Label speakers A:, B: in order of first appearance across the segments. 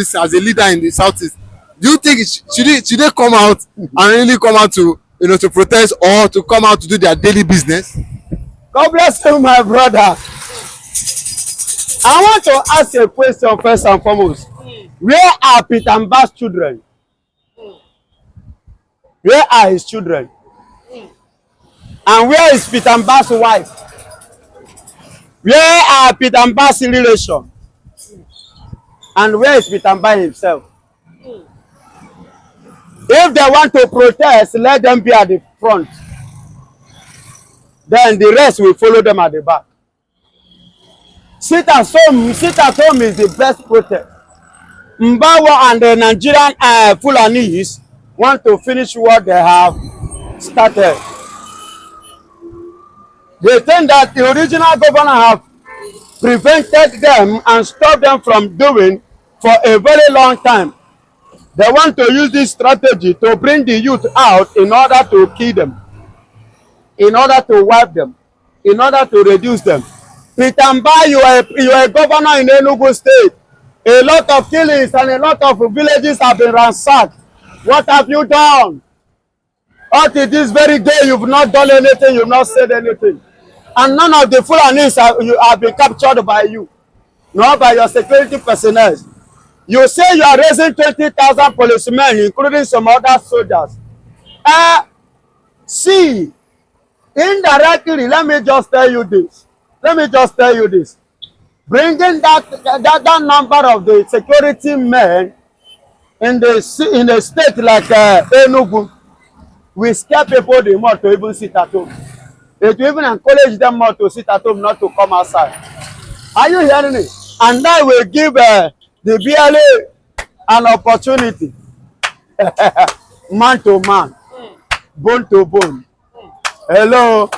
A: as a leader in the southeast, do you think should they come out and really come out to to protest or to come out to do their daily business?
B: God bless you, my brother. I want to ask a question first and foremost. Where are Peter Mbah's children? Where are his children? And where is Peter Mbah's wife? Where are Peter Mbah's relation? And where is Peter Mbah himself? If they want to protest, let them be at the front. Then the rest will follow them at the back. Sit at home is the best protest. Mbah and the Nigerian Fulanis want to finish what they have started. They think that the original governor have prevented them and stopped them from doing for a very long time. They want to use this strategy to bring the youth out in order to kill them, in order to wipe them, in order to reduce them. Peter Mbah, you are a governor in Enugu State. A lot of killings and a lot of villages have been ransacked. What have you done? Until this very day, you've not done anything, you've not said anything. And none of the Fulanis have been captured by you, nor by your security personnel. You say you are raising 20,000 policemen, including some other soldiers. See, indirectly, let me just tell you this. Bringing that number of the security men in a state like Enugu will scare people the more to even sit at home. It will even encourage them more to sit at home, not to come outside. Are you hearing it? And that will give the BLA an opportunity. Man to man, bone to bone. Hello,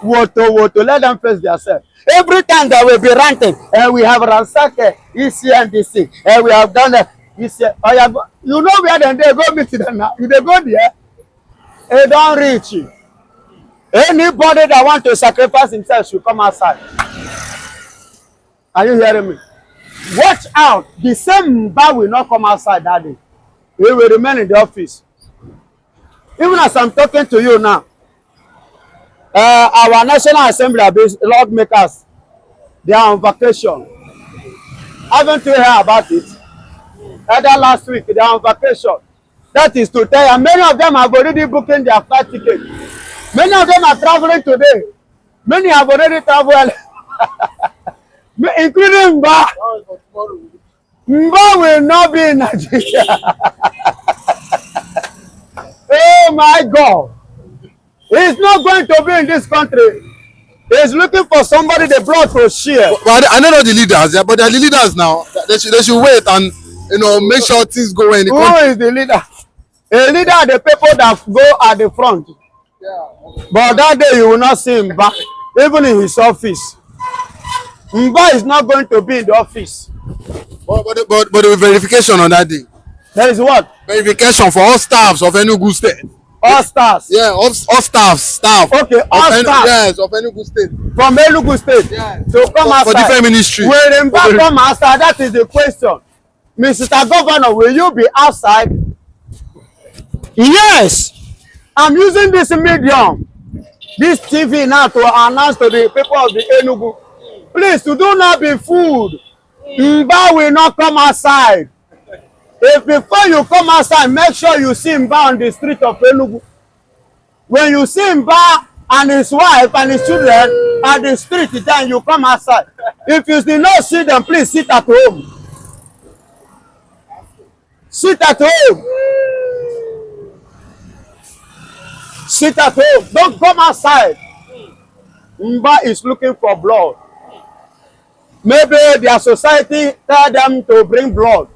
B: woto, let them face themselves. Every time that will be ranting, and we have ransacked EC and DC, and we have done that. You know where they go meet them now. If they go there, they don't reach you. Anybody that want to sacrifice himself should come outside. Are you hearing me? Watch out. The same Mbah will not come outside that day. He will remain in the office. Even as I'm talking to you now, our National Assembly lawmakers, they are on vacation. Haven't you heard about it? Either last week, they are on vacation. That is to tell you, many of them have already booked their flight ticket. Many of them are traveling today. Many have already traveled, including Mbah. Mbah will not be in Nigeria. Oh my God. He's not going to be in this country. He's looking for somebody the blood to share.
A: But I don't know the leaders, yeah, but they're the leaders now. They should wait and make sure things go in the country.
B: Who is the leader? A leader are the people that go at the front. Yeah. But that day you will not see Mbah, even in his office. Mbah is not going to be in the office.
A: But the verification on that day.
B: There is what?
A: Verification for all staffs of Enugu State.
B: All staffs?
A: Yeah, all staff.
B: Okay, all staff.
A: Yes, of Enugu State.
B: From Enugu State?
A: Yeah.
B: So come outside.
A: For different ministries.
B: Will Mbah come outside? That is the question. Mr. Governor, will you be outside? Yes. I'm using this medium, this TV now to announce to the people of the Enugu. Please, do not be fooled. Mbah will not come outside. If before you come outside, make sure you see Mbah on the street of Enugu. When you see Mbah and his wife and his children at the street, then you come outside. If you do not see them, please sit at home. Sit at home. Sit at home. Don't come outside. Mbah is looking for blood. Maybe their society tell them to bring blood.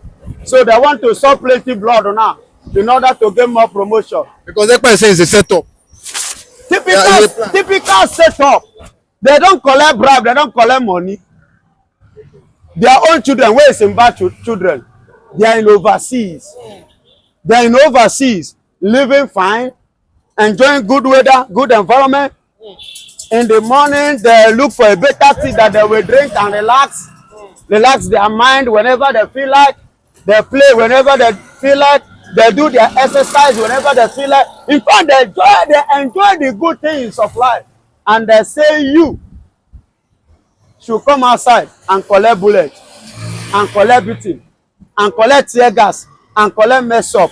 B: So they want to suck plenty blood now in order to get more promotion.
A: Because Ekpa is saying it's a setup.
B: Typical setup. They don't collect bribe, they don't collect money. Their own children, where is Mbah children? They are in overseas. They are in overseas, living fine, enjoying good weather, good environment. In the morning, they look for a better tea that they will drink and relax their mind whenever they feel like. They play whenever they feel like. They do their exercise whenever they feel like. In fact, they enjoy the good things of life. And they say you should come outside and collect bullet, and collect beating, and collect tear gas, and collect mess up.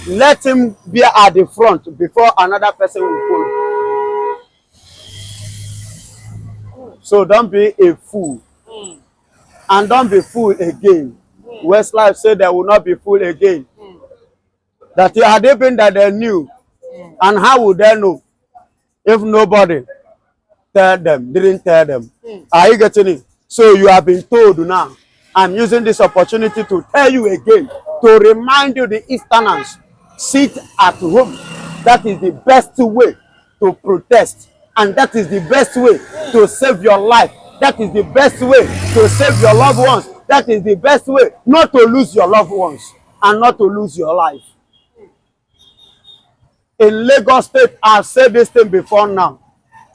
B: Let him be at the front before another person will follow. So don't be a fool. And don't be fool again. Westlife said they will not be fool again. That had they been that they knew, and how would they know if nobody didn't tell them? Are you getting it? So you have been told now. I'm using this opportunity to tell you again, to remind you the Easterners, sit at home. That is the best way to protest, and that is the best way to save your life. That is the best way to save your loved ones. That is the best way not to lose your loved ones and not to lose your life. In Lagos State, I've said this thing before now.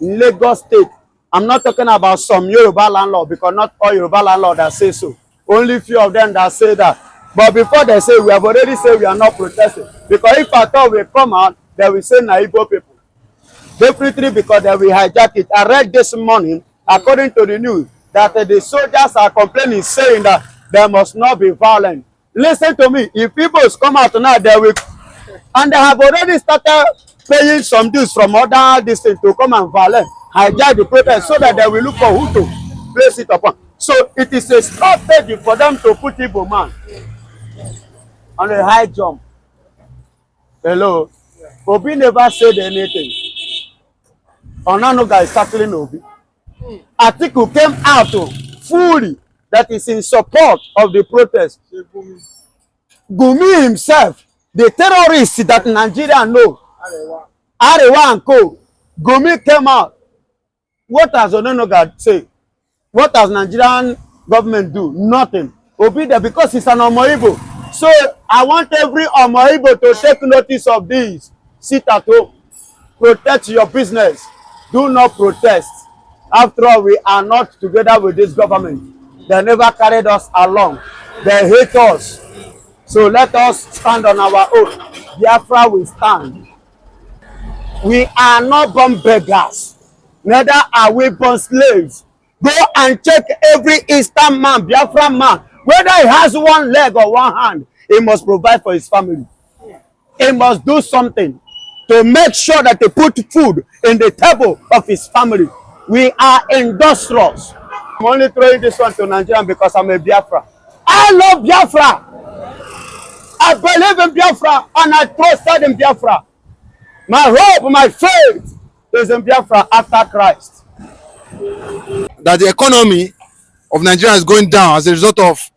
B: In Lagos State, I'm not talking about some Yoruba landlord, because not all Yoruba landlords that say so. Only few of them that say that. But before they say, we have already said we are not protesting. Because if I thought we come out, they will say na Igbo people. Definitely, because they will hijack it. I read this morning, according to the news, that the soldiers are complaining, saying that there must not be violence. Listen to me. If people come out tonight, they will. And they have already started paying some dues from other districts to come and violate, hijack the protest, so that they will look for who to place it upon. So it is a strategy for them to put Igbo man on a high jump. Hello. Obi never said anything. Onanuga is tackling Obi. Atiku came out fully that is in support of the protest. Gumi himself, the terrorists that Nigeria know, Arewa and Co. Gumi came out. What has Onanuga say? What does Nigerian government do? Nothing. Obi there because he's an Omoibo. So I want every Omoibo to take notice of this. Sit at home. Protect your business. Do not protest. After all, we are not together with this government. They never carried us along. They hate us. So let us stand on our own. Biafra will stand. We are not born beggars. Neither are we born slaves. Go and check every Eastern man, Biafran man, whether he has one leg or one hand, he must provide for his family. He must do something to make sure that they put food in the table of his family. We are industrious. I'm only throwing this one to Nigeria because I'm a Biafra. I love Biafra. I believe in Biafra and I trusted in Biafra. My hope, my faith is in Biafra after Christ.
A: That the economy of Nigeria is going down as a result of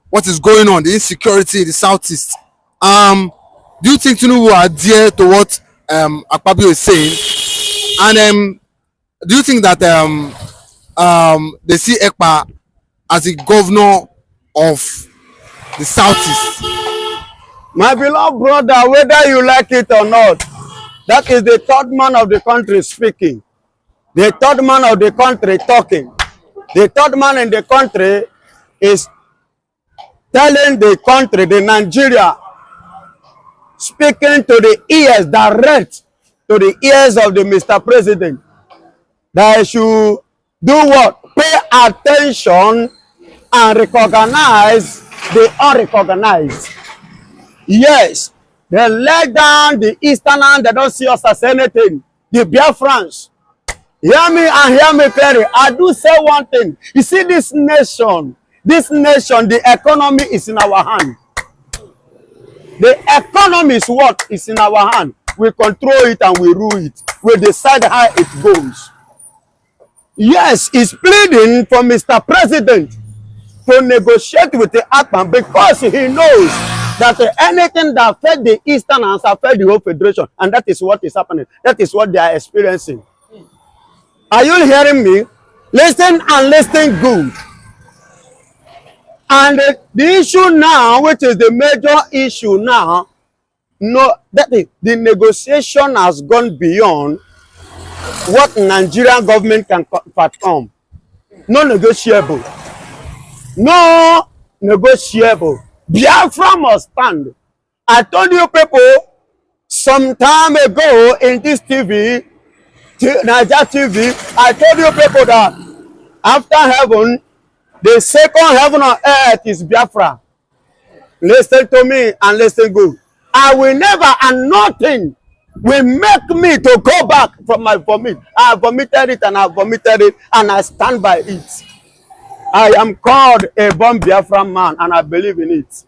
A: what is going on, the insecurity in the southeast. Do you think Tinubu will adhere to what Akpabio is saying? And do you think that they see Ekpa as the governor of the southeast?
B: My beloved brother, whether you like it or not, that is the third man of the country speaking. The third man of the country talking. The third man in the country is telling the country, the Nigeria, speaking to the ears, direct to the ears of the Mr. President, that I should do what? Pay attention and recognize the unrecognized. Yes, they let down the Easterners, they don't see us as anything. The Biafrans. Hear me and hear me clearly. I do say one thing. You see this nation, the economy is in our hand. The economy is what is in our hand. We control it and we rule it. We decide how it goes. Yes, he's pleading for Mr. President to negotiate with the Ekpa because he knows that anything that affects the Easterners affects the whole federation, and that is what is happening. That is what they are experiencing. Are you hearing me? Listen and listen good. And the issue now, which is the major issue now, the negotiation has gone beyond what Nigerian government can perform. No negotiable. No negotiable. Biafra must stand. I told you people some time ago in this TV, Niger TV, I told you people that after heaven, the second heaven on earth is Biafra. Listen to me and listen good. I will never, and nothing will make me to go back from my vomit. I vomited it and I vomited it and I stand by it. I am called a born Biafran man and I believe in it.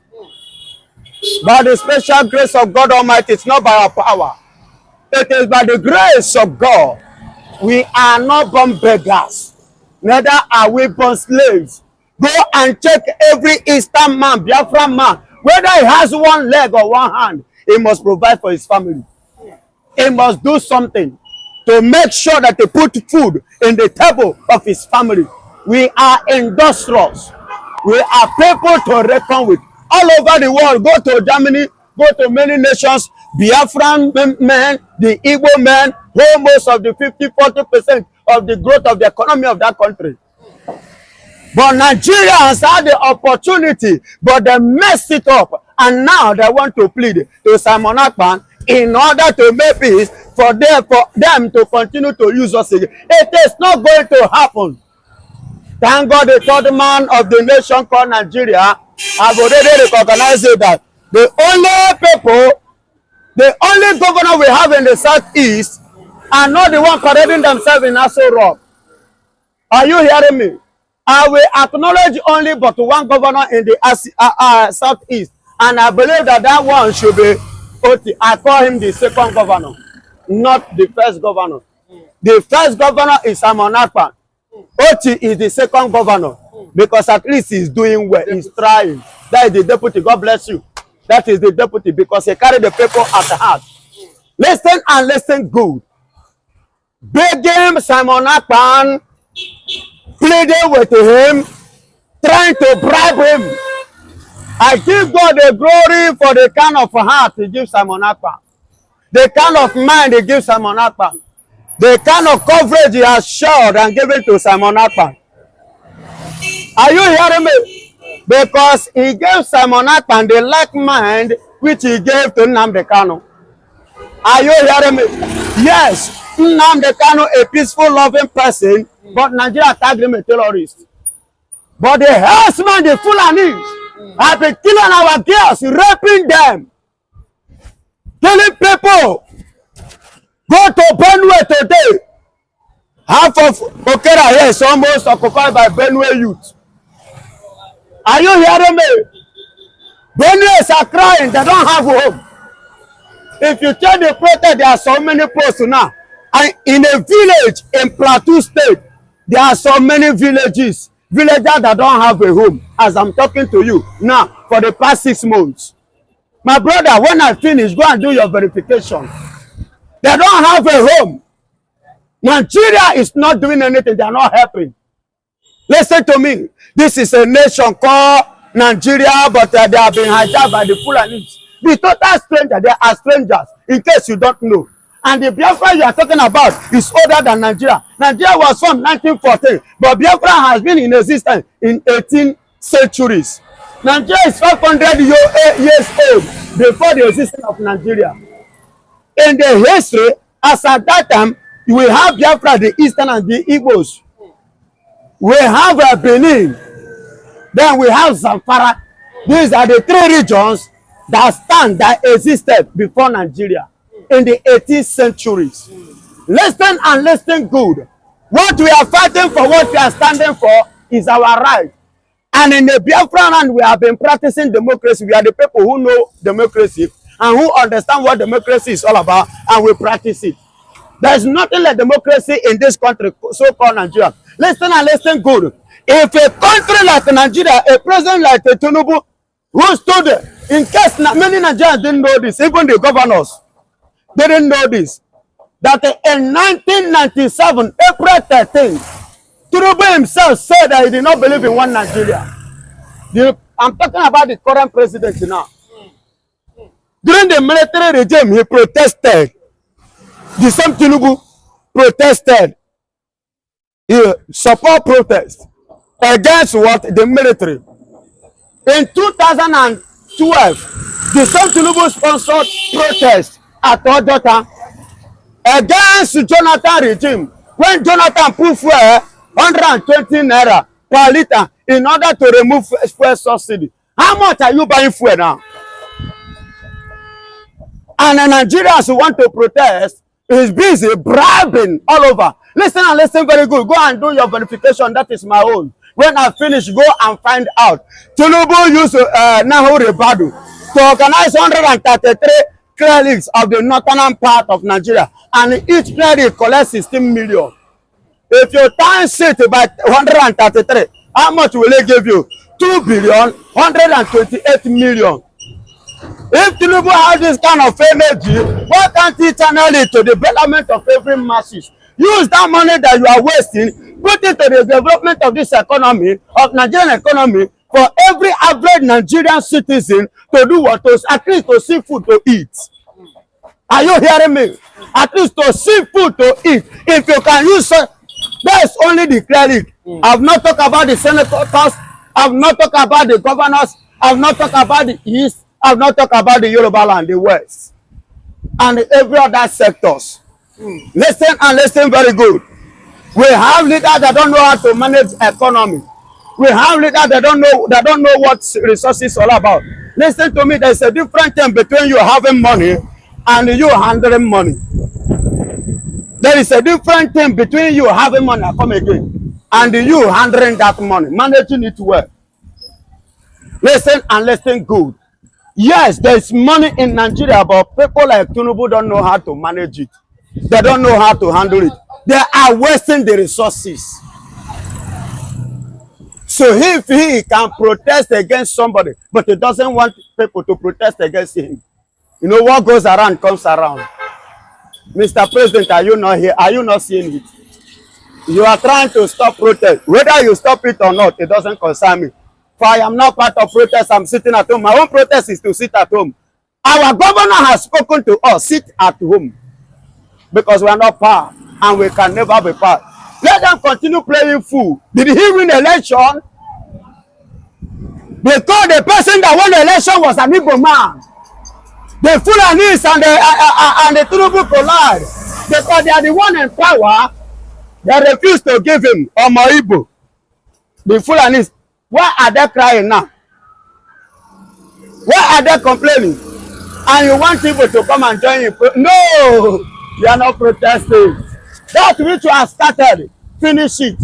B: By the special grace of God Almighty, it's not by our power. It is by the grace of God. We are not born beggars. Neither are we born slaves. Go and check every Eastern man, Biafran man, whether he has one leg or one hand, he must provide for his family. He must do something to make sure that they put food in the table of his family. We are industrious. We are people to reckon with. All over the world, go to Germany, go to many nations, Biafran men, the Igbo men, hold most of the 50-40% of the growth of the economy of that country. But Nigerians had the opportunity, but they messed it up. And now they want to plead to Simon Ekpa in order to make peace for them to continue to use us again. It is not going to happen. Thank God the third man of the nation called Nigeria have already recognized that the only governor we have in the southeast are not the one parading themselves in Aso Rock. Are you hearing me? I will acknowledge only but one governor in the southeast, and I believe that that one should be Oti. I call him the second governor, not the first governor. The first governor is Simon Ekpa. Oti is the second governor because at least he's doing well, he's trying. That is the deputy. God bless you. That is the deputy because he carried the people at heart. Listen and listen good. Begging Simon Ekpa, pleading with him, trying to bribe him. I give God the glory for the kind of heart he gives Simon Ekpa, the kind of mind he gives Simon Ekpa, the kind of coverage he has showed and given to Simon Ekpa. Are you hearing me? Because he gave Simon Ekpa the like mind which he gave to Nnamdi Kanu. Are you hearing me? Yes, Nnamdi Kanu, a peaceful, loving person, but Nigeria tagged him a terrorist. But the herdsmen, the Fulanis, have been killing our girls, raping them, killing people. Go to Benue today. Half of Okera here is almost occupied by Benue youth. Are you hearing me? Benueans are crying, they don't have a home. If you check the protest, there are so many posts now. And in a village in Plateau State, there are so many villagers that don't have a home. As I'm talking to you now for the past 6 months. My brother, when I finish, go and do your verification. They don't have a home. Nigeria is not doing anything. They are not helping. Listen to me. This is a nation called Nigeria, but they have been hijacked by the Fulanis. The total stranger, they are strangers, in case you don't know. And the Biafra you are talking about is older than Nigeria. Nigeria was from 1914, but Biafra has been in existence in 18 centuries. Nigeria is 500 years old before the existence of Nigeria. In the history, as at that time, we have Biafra, the Eastern and the Igbos. We have Benin. Then we have Zamfara. These are the 3 regions that existed before Nigeria in the 18th centuries. Listen and listen good. What we are fighting for, what we are standing for is our right. And in the Biafran land, we have been practicing democracy. We are the people who know democracy and who understand what democracy is all about, and we practice it. There is nothing like democracy in this country, so-called Nigeria. Listen and listen good. If a country like Nigeria, a president like Tinubu, who stood there, in case many Nigerians didn't know this, even the governors didn't know this, that in 1997, April 13th, Tinubu himself said that he did not believe in one Nigeria. I'm talking about the current president now. During the military regime, he protested. The same Tinubu protested. He support protest against what? The military. In 2000 and 2012, the same Tinubu sponsored protest at Odota against Jonathan regime when Jonathan put fuel 120 naira per litre in order to remove fuel subsidy. How much are you buying fuel now? And the Nigerians who want to protest is busy bribing all over. Listen and listen very good. Go and do your verification. That is my own. When I finish, go and find out. Tinubu used Nahu Rebadu to organize 133 clinics of the northern part of Nigeria, and each clinic collects 16 million. If you times it by 133, how much will they give you? 2,128,000,000. If Tinubu has this kind of energy, why can't he channel it to the development of every masses? Use that money that you are wasting, put it to the development of this economy, of Nigerian economy, for every average Nigerian citizen to do what? To at least to see food to eat. Are you hearing me? At least to see food to eat. If you can use, that's only the cleric. I've not talked about the senators. I've not talked about the governors. I've not talked about the East. I've not talked about the Yoruba land, the West, and every other sectors. Listen and listen very good. We have leaders that don't know how to manage economy. We have leaders that don't know what resources all about. Listen to me. There's a different thing between you having money and you handling money. There is a different thing between you having money, I come again, and you handling that money, managing it well. Listen and listen good. Yes, there is money in Nigeria, but people like Tinubu don't know how to manage it. They don't know how to handle it. They are wasting the resources. So if he can protest against somebody, but he doesn't want people to protest against him, you know what goes around comes around. Mr. President, are you not here? Are you not seeing it? You are trying to stop protest. Whether you stop it or not, it doesn't concern me. For I am not part of protest. I'm sitting at home. My own protest is to sit at home. Our governor has spoken to us, sit at home. Because we are not part and we can never be part. Let them continue playing fool. Did he win the election? Because the person that won the election was an Igbo man. The Fulanis and the Tinubu collide. Because they are the one in power. They refuse to give him Omo Igbo. The Fulanis. Why are they crying now? Why are they complaining? And you want people to come and join you? No, you are not protesting. That which you have started, finish it.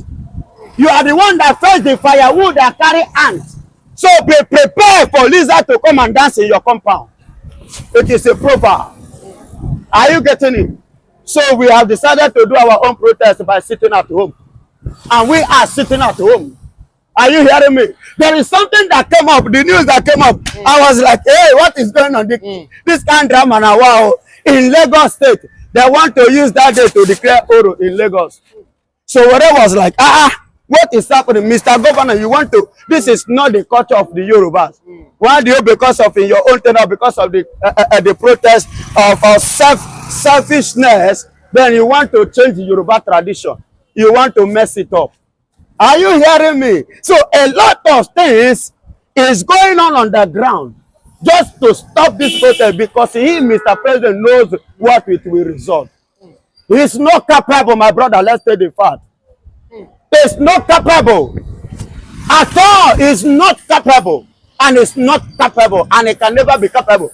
B: You are the one that fetch the firewood that carry ants. So be prepared for lizard to come and dance in your compound. It is a proverb. Are you getting it? So we have decided to do our own protest by sitting at home. And we are sitting at home. Are you hearing me? There is something that came up, the news that came up. I was like, hey, what is going on? This kind of drama now, wow. In Lagos State, they want to use that day to declare Oro in Lagos. So whatever was like, what is happening? Mr. Governor, you want to, this is not the culture of the Yorubas. Why do you, because of in your own tenor, because of the protest of selfishness, then you want to change the Yoruba tradition. You want to mess it up. Are you hearing me? So a lot of things is going on the ground just to stop this protest because he, Mr. President, knows what it will result. He's not capable, my brother. Let's take the fact. He's not capable. At all, he's not capable. And he's not capable. And he can never be capable.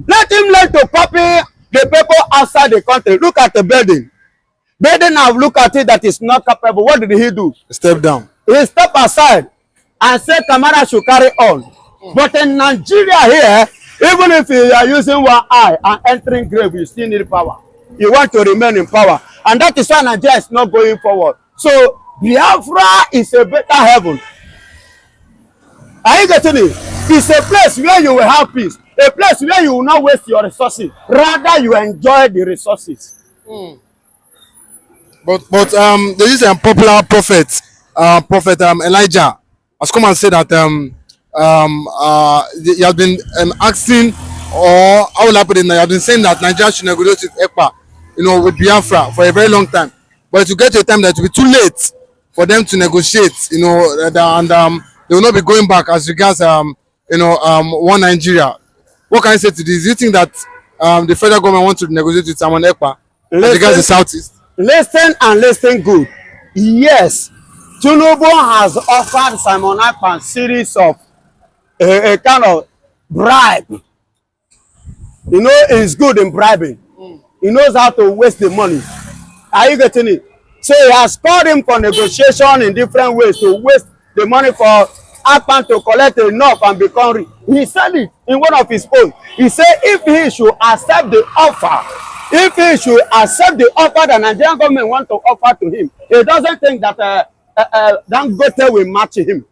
B: Let him learn to copy the people outside the country. Look at the building. Biden have looked at it that is not capable. What did he do?
A: Step down.
B: He stepped aside and said Kamara should carry on. But in Nigeria here, even if you are using one eye and entering grave, you still need power. You want to remain in power. And that is why Nigeria is not going forward. So Biafra is a better heaven. Are you getting it? It's a place where you will have peace. A place where you will not waste your resources. Rather, you enjoy the resources.
A: But there is a popular prophet, Elijah, has come and said that he has been asking, or how will I put it? He has been saying that Nigeria should negotiate with Ekpa, with Biafra for a very long time. But it will get to a time that it will be too late for them to negotiate, and they will not be going back as regards one Nigeria. What can you say to this? Do you think that the federal government wants to negotiate with Simon Ekpa as regards the Southeast?
B: Listen and listen good. Yes, Tinubu has offered Simon Ekpa a series of a kind of bribe. You know, he's good in bribing. He knows how to waste the money. Are you getting it? So he has called him for negotiation in different ways to waste the money for Ekpa to collect enough and become rich. He said it in one of his posts. He said if he should accept the offer, that Nigerian government want to offer to him, he doesn't think that Dangote will match him.